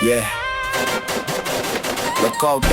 Yeah. Lokote.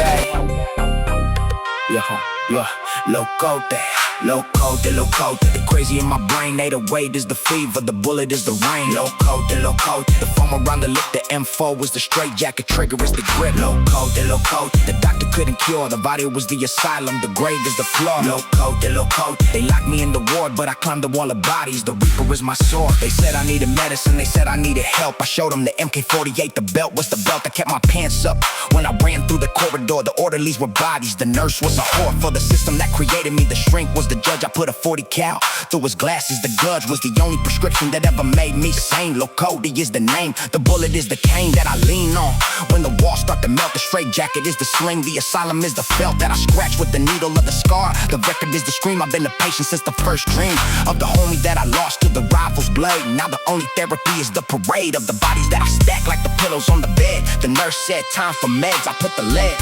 Yeah. Lokote. Lokote. The crazy in my brain, 808 is the fever, the bullet is the rain. Lokote. The foam around the lip, the M4 was the straight jacket, trigger is the grip. Lokote. The doctor couldn't cure, the body was the asylum, the grave is the floor. Lokote. They locked me in the ward, but I climbed the wall of bodies, the reaper is my sword. They said I needed medicine, they said I needed help. I showed them the MK48, the belt was the belt that kept my pants up. When I ran through the corridor, the orderlies were bodies. The nurse was a whore for the system that created me. The shrink was the judge, I put a 40 cal through his glasses. The gudge was the only prescription that ever made me sane. Lokote is the name, the bullet is the cane that I lean on. When the walls start to melt, the straight jacket is the sling. The asylum is the felt that I scratch with the needle of the scar. The record is the scream, I've been the patient since the first dream of the homie that I lost to the rival's blade. Now the only therapy is the parade of the bodies that I stack like the pillows on the bed. The nurse said time for meds, I put the lead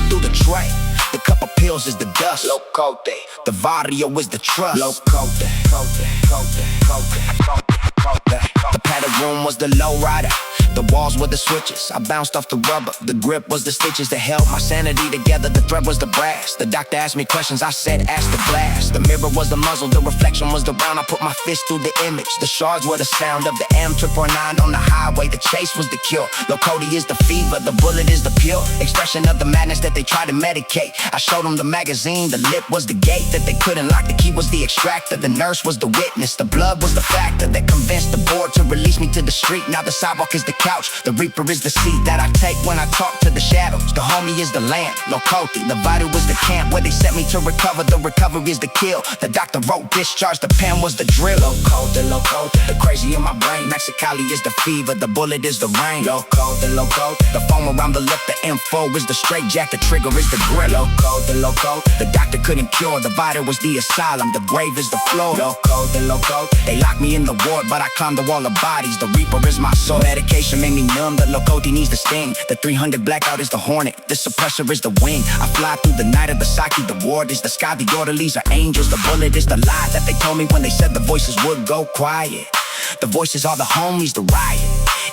through the tray. The cup of pills is the dust. Lokote. The vario is the trust. Lokote. The padded room was the lowrider. The walls were the switches. I bounced off the rubber. The grip was the stitches that held my sanity together. The thread was the brass. The doctor asked me questions, I said ask the blast. The mirror was the muzzle, the reflection was the round. I put my fist through the image. The shards were the sound of the M999 on the highway. The chase was the cure. Lokote is the fever, the bullet is the pure expression of the madness that they tried to medicate. I showed them the magazine, the lip was the gate that they couldn't lock. The key was the extractor, the nurse was the witness. The blood was the factor that convinced the board to release me to the street. Now the sidewalk is the couch, the reaper is the seat that I take when I talk to the shadows. The homie is the lamp, Lokote. The vital was the camp where they sent me to recover. The recovery is the kill. The doctor wrote discharge, the pen was the drill. Lokote. The crazy in my brain, Mexicali is the fever, the bullet is the rain. Lokote. The foam around the lip, the M4 is the straight jacket, trigger is the grip. Lokote. The doctor couldn't cure, the vital was the asylum, the grave is the floor. Lokote. They locked me in the ward, but I climbed the wall of bodies. The reaper is my soul. Medication made me numb, the Lokote needs the sting. The 300 blackout is the hornet, the suppressor is the wing. I fly through the night of the psyche, the ward is the sky. The orderlies are angels, the bullet is the lie that they told me when they said the voices would go quiet. The voices are the homies, the riot.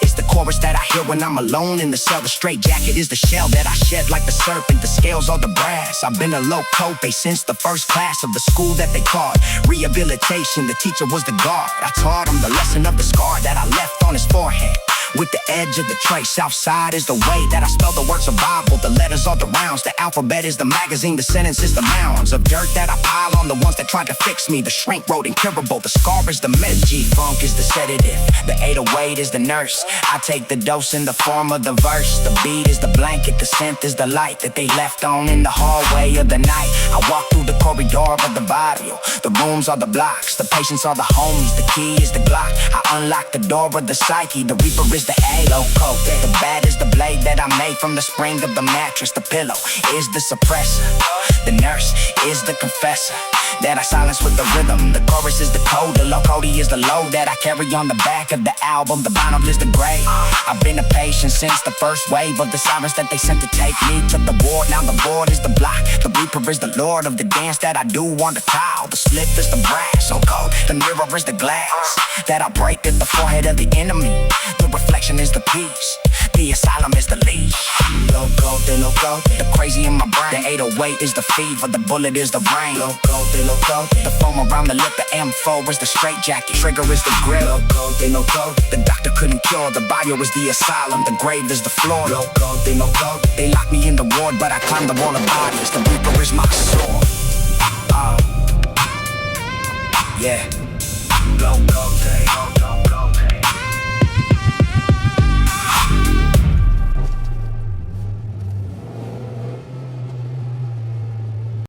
It's the chorus that I hear when I'm alone in the cell. The straight jacket is the shell that I shed like the serpent. The scales are the brass. I've been a Lokote since the first class of the school that they called rehabilitation. The teacher was the guard. I taught him the lesson of the scar that I left on his forehead. With the edge of the trace, outside is the way that I spell the word survival. The letters are the rounds, the alphabet is the magazine, the sentence is the mounds of dirt that I pile on the ones that tried to fix me. The shrink wrote incurable, the scar is the med. G-funk is the sedative, the 808 is the nurse. I take the dose in the form of the verse. The beat is the blanket, the scent is the light that they left on in the hallway of the night. I walk through the corridor of the barrio. The rooms are the blocks, the patients are the homies. The key is the Glock. I unlock the door of the psyche. The reaper is the A. Lokote. The bat is the blade that I made from the spring of the mattress. The pillow is the suppressor. The nurse is the confessor that I silence with the rhythm. The chorus is the code. The Lokote is the load that I carry on the back of the album. The vinyl is the grave. I've been a patient since the first wave of the sirens that they sent to take me to the ward. Now the board is the block. The reaper is the lord of the dance that I do on the tile. The slip is the brass, so cold. The mirror is the glass that I break at the forehead of the enemy. The reflection is the peace. The asylum is the leash. Lokote. The crazy in my brain. The 808 is the fever, the bullet is the rain. Lokote. The foam around the lip, the M4 is the straight jacket, trigger is the grip. Lokote. The doctor couldn't cure, the bio is the asylum, the grave is the floor. Lokote. They locked me in the ward, but I climbed the wall of bodies. The reaper is my sword. Yeah. Lokote.